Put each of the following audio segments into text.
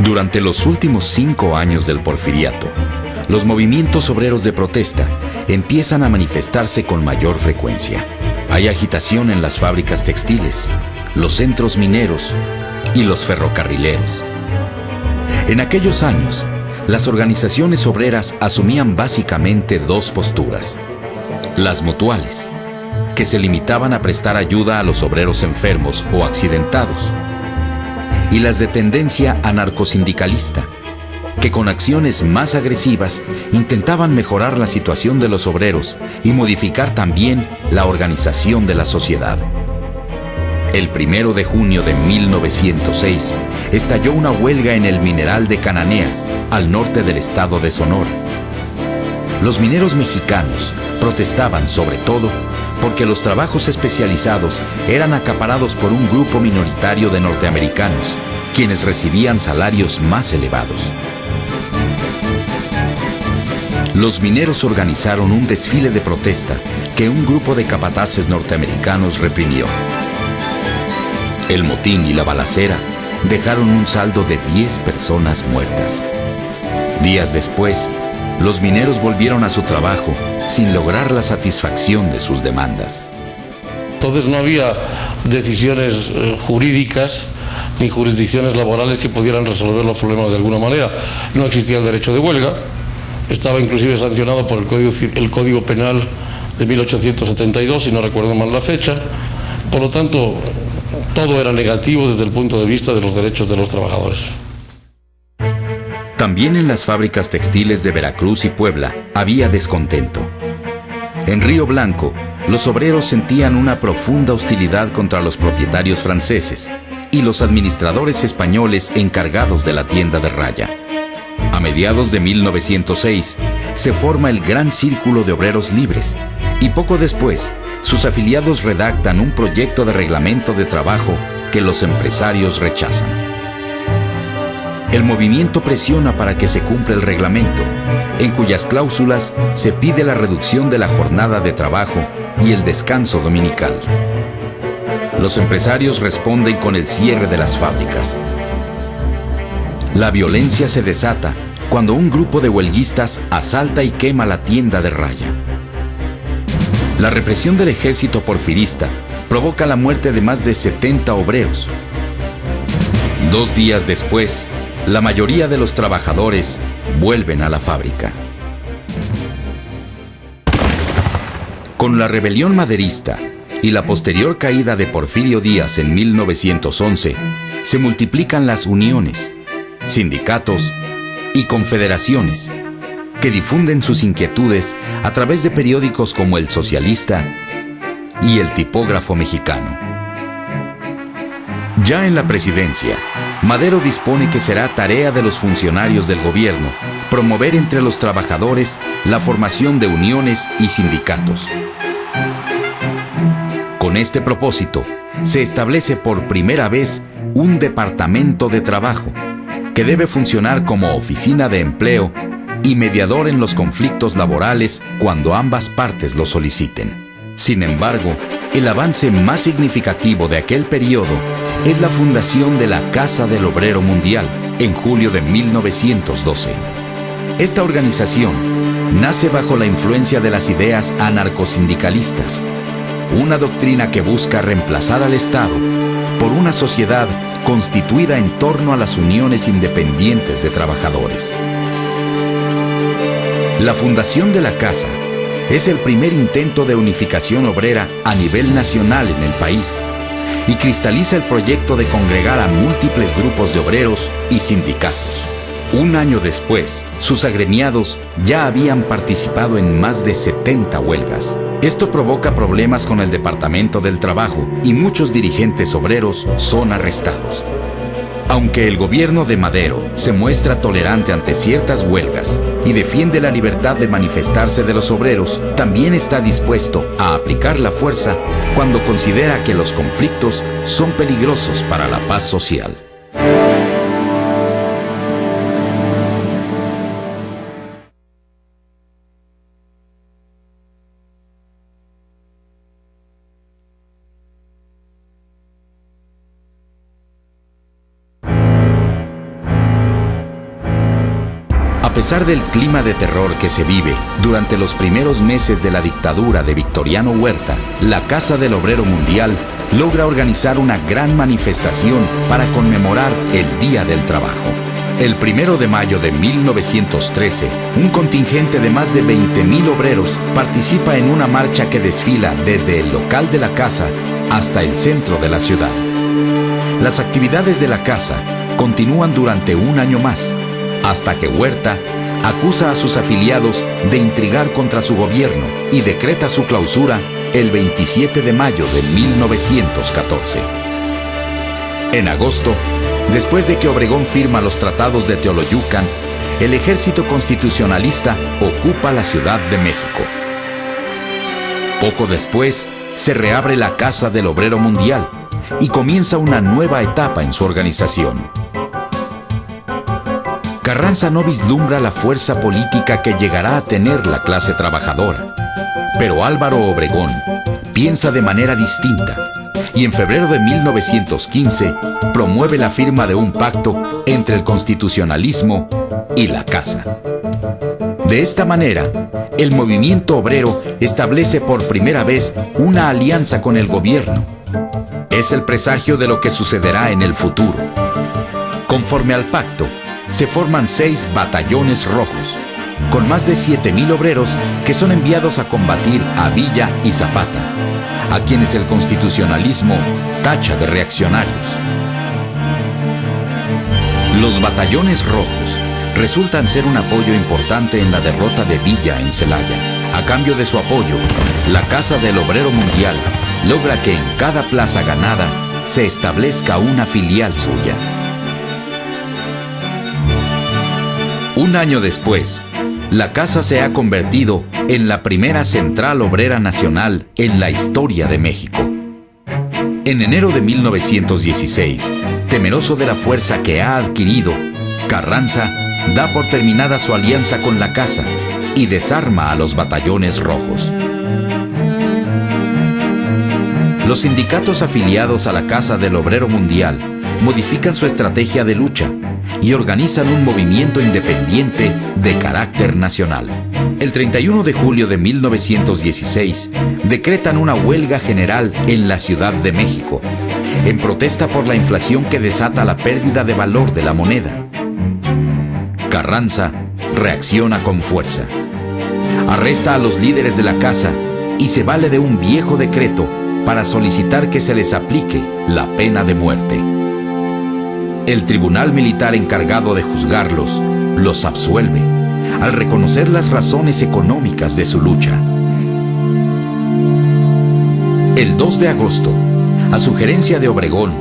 Durante los últimos 5 años del Porfiriato, los movimientos obreros de protesta empiezan a manifestarse con mayor frecuencia. Hay agitación en las fábricas textiles, los centros mineros y los ferrocarrileros. En aquellos años, las organizaciones obreras asumían básicamente 2 posturas. Las mutuales, que se limitaban a prestar ayuda a los obreros enfermos o accidentados, y las de tendencia anarcosindicalista, que con acciones más agresivas intentaban mejorar la situación de los obreros y modificar también la organización de la sociedad. El 1 de junio de 1906 estalló una huelga en el mineral de Cananea, al norte del estado de Sonora. Los mineros mexicanos protestaban sobre todo porque los trabajos especializados eran acaparados por un grupo minoritario de norteamericanos, quienes recibían salarios más elevados. Los mineros organizaron un desfile de protesta que un grupo de capataces norteamericanos reprimió. El motín y la balacera dejaron un saldo de 10 personas muertas. Días después, los mineros volvieron a su trabajo sin lograr la satisfacción de sus demandas. Entonces no había decisiones jurídicas ni jurisdicciones laborales que pudieran resolver los problemas de alguna manera. No existía el derecho de huelga, estaba inclusive sancionado por el Código Penal de 1872, si no recuerdo mal la fecha. Por lo tanto, todo era negativo desde el punto de vista de los derechos de los trabajadores. También en las fábricas textiles de Veracruz y Puebla había descontento. En Río Blanco, los obreros sentían una profunda hostilidad contra los propietarios franceses y los administradores españoles encargados de la tienda de raya. A mediados de 1906, se forma el Gran Círculo de Obreros Libres y poco después, sus afiliados redactan un proyecto de reglamento de trabajo que los empresarios rechazan. El movimiento presiona para que se cumpla el reglamento, en cuyas cláusulas se pide la reducción de la jornada de trabajo y el descanso dominical. Los empresarios responden con el cierre de las fábricas. La violencia se desata cuando un grupo de huelguistas asalta y quema la tienda de raya. La represión del ejército porfirista provoca la muerte de más de 70 obreros. 2 días después, la mayoría de los trabajadores vuelven a la fábrica. Con la rebelión maderista y la posterior caída de Porfirio Díaz en 1911, se multiplican las uniones, sindicatos y confederaciones que difunden sus inquietudes a través de periódicos como El Socialista y El Tipógrafo Mexicano. Ya en la presidencia, Madero dispone que será tarea de los funcionarios del gobierno promover entre los trabajadores la formación de uniones y sindicatos. Con este propósito, se establece por primera vez un departamento de trabajo que debe funcionar como oficina de empleo y mediador en los conflictos laborales cuando ambas partes lo soliciten. Sin embargo, el avance más significativo de aquel periodo es la fundación de la Casa del Obrero Mundial en julio de 1912. Esta organización nace bajo la influencia de las ideas anarcosindicalistas, una doctrina que busca reemplazar al Estado por una sociedad constituida en torno a las uniones independientes de trabajadores. La fundación de la Casa es el primer intento de unificación obrera a nivel nacional en el país y cristaliza el proyecto de congregar a múltiples grupos de obreros y sindicatos. Un año después, sus agremiados ya habían participado en más de 70 huelgas. Esto provoca problemas con el Departamento del Trabajo y muchos dirigentes obreros son arrestados. Aunque el gobierno de Madero se muestra tolerante ante ciertas huelgas y defiende la libertad de manifestarse de los obreros, también está dispuesto a aplicar la fuerza cuando considera que los conflictos son peligrosos para la paz social. A pesar del clima de terror que se vive durante los primeros meses de la dictadura de Victoriano Huerta, la Casa del Obrero Mundial logra organizar una gran manifestación para conmemorar el Día del Trabajo. El 1 de mayo de 1913, un contingente de más de 20,000 obreros participa en una marcha que desfila desde el local de la casa hasta el centro de la ciudad. Las actividades de la casa continúan durante un año más, hasta que Huerta acusa a sus afiliados de intrigar contra su gobierno y decreta su clausura el 27 de mayo de 1914. En agosto, después de que Obregón firma los tratados de Teoloyucan, el ejército constitucionalista ocupa la Ciudad de México. Poco después, se reabre la Casa del Obrero Mundial y comienza una nueva etapa en su organización. Carranza no vislumbra la fuerza política que llegará a tener la clase trabajadora, pero Álvaro Obregón piensa de manera distinta y en febrero de 1915 promueve la firma de un pacto entre el constitucionalismo y la casa. De esta manera, el movimiento obrero establece por primera vez una alianza con el gobierno. Es el presagio de lo que sucederá en el futuro. Conforme al pacto, se forman 6 batallones rojos, con más de 7,000 obreros que son enviados a combatir a Villa y Zapata, a quienes el constitucionalismo tacha de reaccionarios. Los batallones rojos resultan ser un apoyo importante en la derrota de Villa en Celaya. A cambio de su apoyo, la Casa del Obrero Mundial logra que en cada plaza ganada se establezca una filial suya. Un año después, la casa se ha convertido en la primera central obrera nacional en la historia de México. En enero de 1916, temeroso de la fuerza que ha adquirido, Carranza da por terminada su alianza con la casa y desarma a los batallones rojos. Los sindicatos afiliados a la Casa del Obrero Mundial modifican su estrategia de lucha y organizan un movimiento independiente de carácter nacional. El 31 de julio de 1916 decretan una huelga general en la Ciudad de México, en protesta por la inflación que desata la pérdida de valor de la moneda. Carranza reacciona con fuerza. Arresta a los líderes de la casa y se vale de un viejo decreto para solicitar que se les aplique la pena de muerte. El tribunal militar encargado de juzgarlos los absuelve al reconocer las razones económicas de su lucha. El 2 de agosto, a sugerencia de Obregón,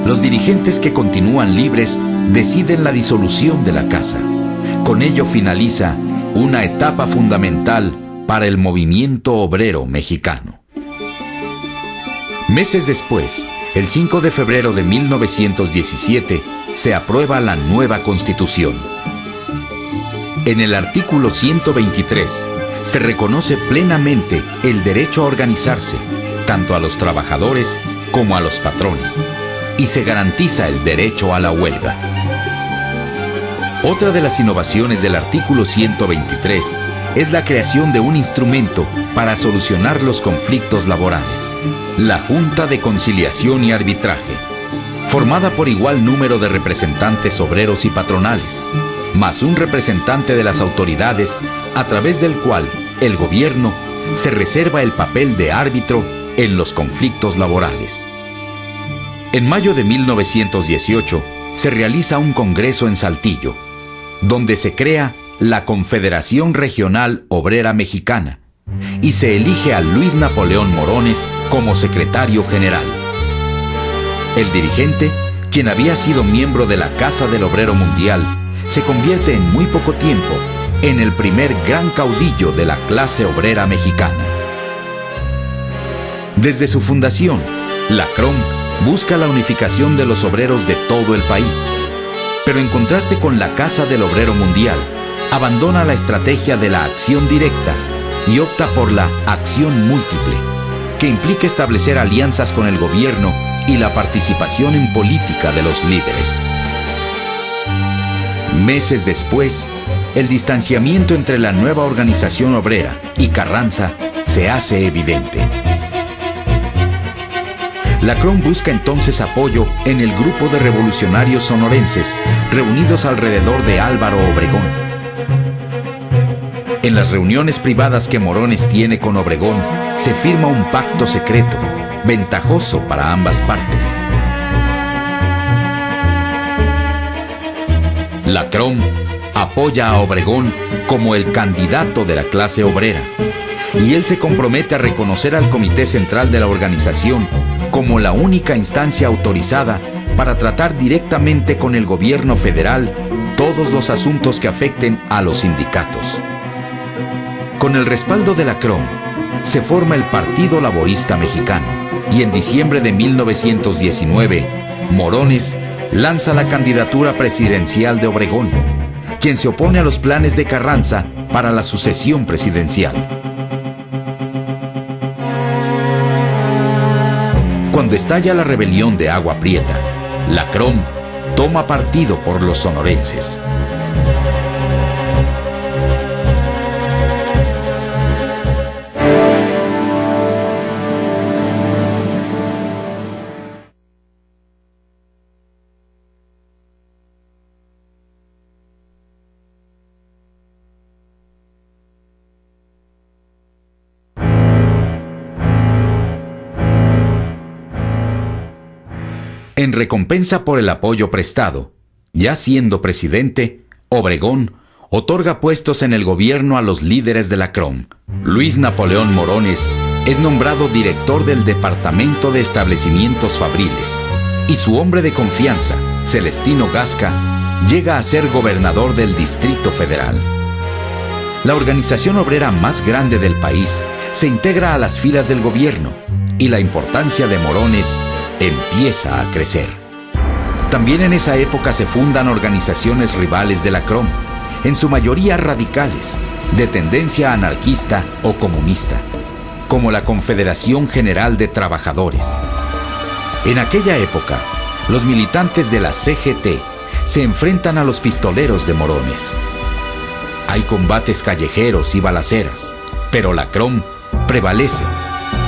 los dirigentes que continúan libres deciden la disolución de la casa. Con ello finaliza una etapa fundamental para el movimiento obrero mexicano. Meses después, el 5 de febrero de 1917, se aprueba la nueva Constitución. En el artículo 123, se reconoce plenamente el derecho a organizarse, tanto a los trabajadores como a los patrones, y se garantiza el derecho a la huelga. Otra de las innovaciones del artículo 123 es la creación de un instrumento para solucionar los conflictos laborales, la Junta de Conciliación y Arbitraje, formada por igual número de representantes obreros y patronales, más un representante de las autoridades, a través del cual el gobierno se reserva el papel de árbitro en los conflictos laborales. En mayo de 1918 se realiza un congreso en Saltillo, donde se crea la Confederación Regional Obrera Mexicana y se elige a Luis Napoleón Morones como secretario general. El dirigente, quien había sido miembro de la Casa del Obrero Mundial, se convierte en muy poco tiempo en el primer gran caudillo de la clase obrera mexicana. Desde su fundación, la CROM busca la unificación de los obreros de todo el país, pero en contraste con la Casa del Obrero Mundial, abandona la estrategia de la acción directa y opta por la acción múltiple, que implica establecer alianzas con el gobierno y la participación en política de los líderes. Meses después, el distanciamiento entre la nueva organización obrera y Carranza se hace evidente. La CROM busca entonces apoyo en el grupo de revolucionarios sonorenses reunidos alrededor de Álvaro Obregón. En las reuniones privadas que Morones tiene con Obregón, se firma un pacto secreto, ventajoso para ambas partes. La CROM apoya a Obregón como el candidato de la clase obrera, y él se compromete a reconocer al Comité Central de la organización como la única instancia autorizada para tratar directamente con el gobierno federal todos los asuntos que afecten a los sindicatos. Con el respaldo de la CROM, se forma el Partido Laborista Mexicano, y en diciembre de 1919, Morones lanza la candidatura presidencial de Obregón, quien se opone a los planes de Carranza para la sucesión presidencial. Cuando estalla la rebelión de Agua Prieta, la CROM toma partido por los sonorenses. En recompensa por el apoyo prestado, ya siendo presidente, Obregón otorga puestos en el gobierno a los líderes de la CROM. Luis Napoleón Morones es nombrado director del Departamento de Establecimientos Fabriles, y su hombre de confianza, Celestino Gasca, llega a ser gobernador del Distrito Federal. La organización obrera más grande del país se integra a las filas del gobierno, y la importancia de Morones empieza a crecer. También en esa época se fundan organizaciones rivales de la CROM, en su mayoría radicales, de tendencia anarquista o comunista, como la Confederación General de Trabajadores. En aquella época, los militantes de la CGT se enfrentan a los pistoleros de Morones. Hay combates callejeros y balaceras, pero la CROM prevalece,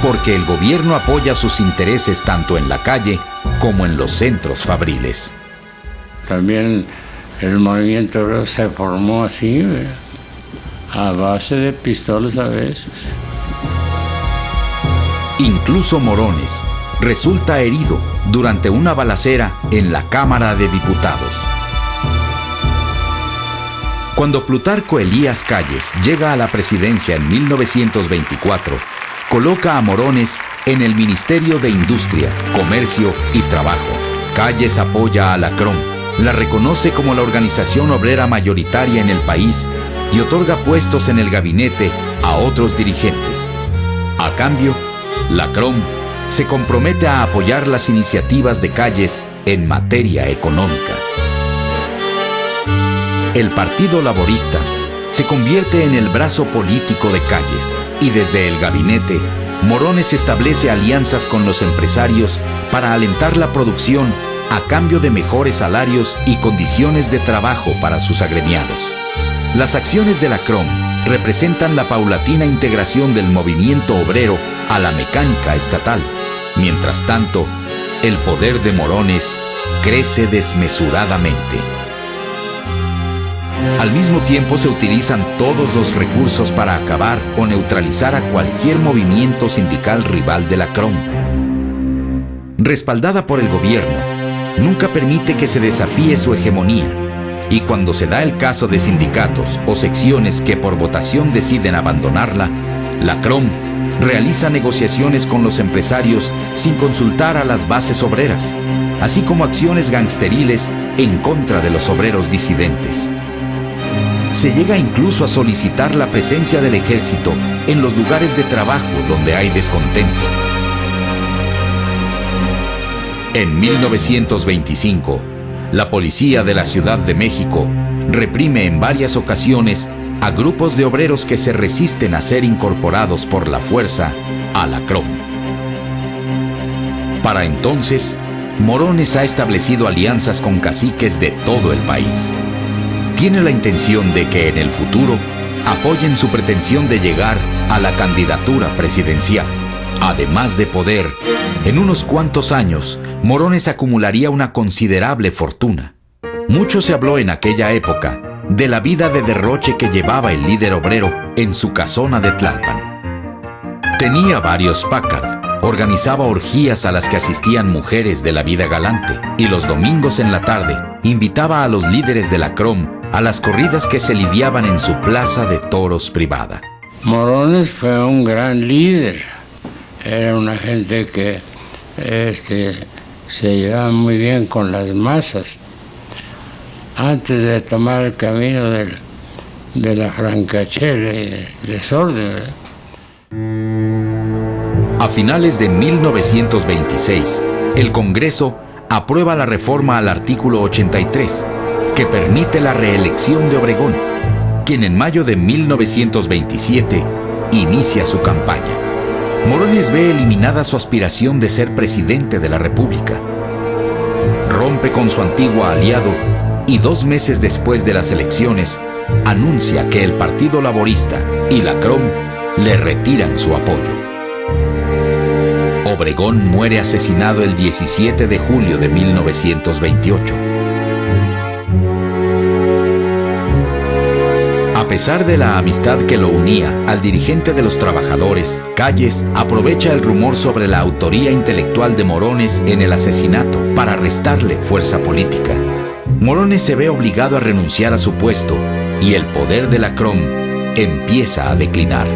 porque el gobierno apoya sus intereses tanto en la calle como en los centros fabriles. También el movimiento obrero se formó así, a base de pistolas a veces. Incluso Morones resulta herido durante una balacera en la Cámara de Diputados. Cuando Plutarco Elías Calles llega a la presidencia en 1924, coloca a Morones en el Ministerio de Industria, Comercio y Trabajo. Calles apoya a la CROM, la reconoce como la organización obrera mayoritaria en el país y otorga puestos en el gabinete a otros dirigentes. A cambio, la CROM se compromete a apoyar las iniciativas de Calles en materia económica. El Partido Laborista se convierte en el brazo político de Calles, y desde el gabinete, Morones establece alianzas con los empresarios para alentar la producción a cambio de mejores salarios y condiciones de trabajo para sus agremiados. Las acciones de la CROM representan la paulatina integración del movimiento obrero a la mecánica estatal. Mientras tanto, el poder de Morones crece desmesuradamente. Al mismo tiempo se utilizan todos los recursos para acabar o neutralizar a cualquier movimiento sindical rival de la CROM. respaldada por el gobierno, nunca permite que se desafíe su hegemonía, y cuando se da el caso de sindicatos o secciones que por votación deciden abandonarla, la CROM realiza negociaciones con los empresarios sin consultar a las bases obreras, así como acciones gangsteriles en contra de los obreros disidentes. Se llega incluso a solicitar la presencia del ejército en los lugares de trabajo donde hay descontento. En 1925, la policía de la Ciudad de México reprime en varias ocasiones a grupos de obreros que se resisten a ser incorporados por la fuerza a la CROM. Para entonces, Morones ha establecido alianzas con caciques de todo el país. Tiene la intención de que en el futuro apoyen su pretensión de llegar a la candidatura presidencial. Además de poder, en unos cuantos años, Morones acumularía una considerable fortuna. Mucho se habló en aquella época de la vida de derroche que llevaba el líder obrero en su casona de Tlalpan. Tenía varios Packard, organizaba orgías a las que asistían mujeres de la vida galante y los domingos en la tarde invitaba a los líderes de la CROM a las corridas que se lidiaban en su plaza de toros privada. Morones fue un gran líder, era una gente que se llevaba muy bien con las masas. Antes de tomar el camino de la francachela y del desorden, A finales de 1926, el Congreso aprueba la reforma al artículo 83, que permite la reelección de Obregón, quien en mayo de 1927 inicia su campaña. Morones ve eliminada su aspiración de ser presidente de la República. Rompe con su antiguo aliado y 2 meses después de las elecciones anuncia que el Partido Laborista y la CROM le retiran su apoyo. Obregón muere asesinado el 17 de julio de 1928. A pesar de la amistad que lo unía al dirigente de los trabajadores, Calles aprovecha el rumor sobre la autoría intelectual de Morones en el asesinato para restarle fuerza política. Morones se ve obligado a renunciar a su puesto y el poder de la CROM empieza a declinar.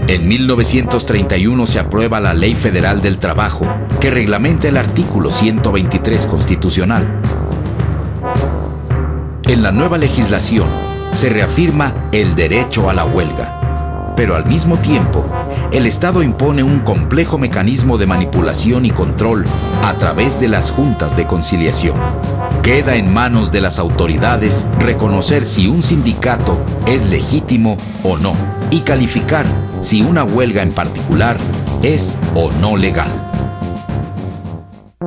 En 1931 se aprueba la Ley Federal del Trabajo, que reglamenta el artículo 123 constitucional. En la nueva legislación se reafirma el derecho a la huelga, pero al mismo tiempo, el Estado impone un complejo mecanismo de manipulación y control a través de las juntas de conciliación. Queda en manos de las autoridades reconocer si un sindicato es legítimo o no y calificar si una huelga en particular es o no legal.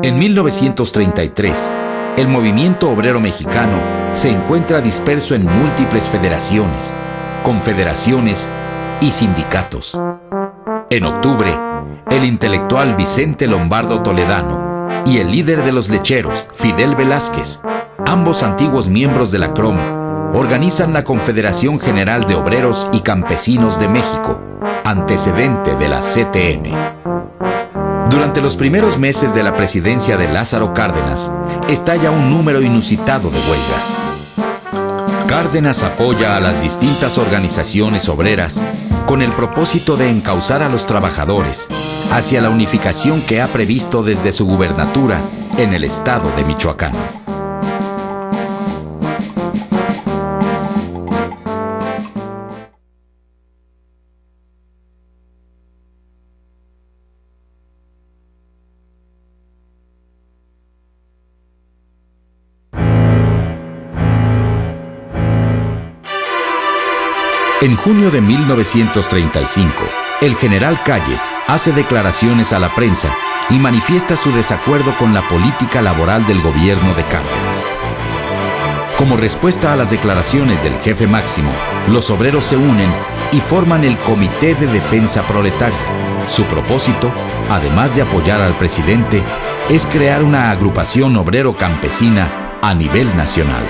En 1933, el movimiento obrero mexicano se encuentra disperso en múltiples federaciones, confederaciones y sindicatos. En octubre, el intelectual Vicente Lombardo Toledano y el líder de los lecheros, Fidel Velázquez, ambos antiguos miembros de la CROM, organizan la Confederación General de Obreros y Campesinos de México, antecedente de la CTM. Durante los primeros meses de la presidencia de Lázaro Cárdenas, estalla un número inusitado de huelgas. Cárdenas apoya a las distintas organizaciones obreras con el propósito de encauzar a los trabajadores hacia la unificación que ha previsto desde su gubernatura en el estado de Michoacán. En junio de 1935, el general Calles hace declaraciones a la prensa y manifiesta su desacuerdo con la política laboral del gobierno de Cárdenas. Como respuesta a las declaraciones del jefe máximo, los obreros se unen y forman el Comité de Defensa Proletaria. Su propósito, además de apoyar al presidente, es crear una agrupación obrero-campesina a nivel nacional.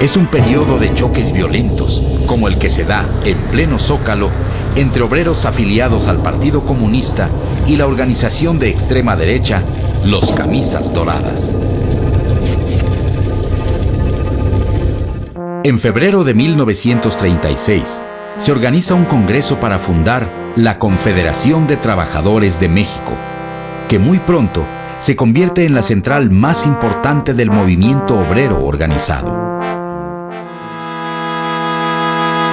Es un periodo de choques violentos, como el que se da en pleno Zócalo entre obreros afiliados al Partido Comunista y la organización de extrema derecha, los Camisas Doradas. En febrero de 1936, se organiza un congreso para fundar la Confederación de Trabajadores de México, que muy pronto se convierte en la central más importante del movimiento obrero organizado.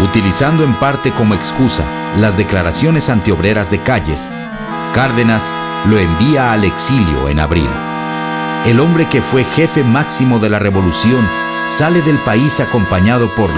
Utilizando en parte como excusa las declaraciones antiobreras de Calles, Cárdenas lo envía al exilio en abril. El hombre que fue jefe máximo de la revolución sale del país acompañado por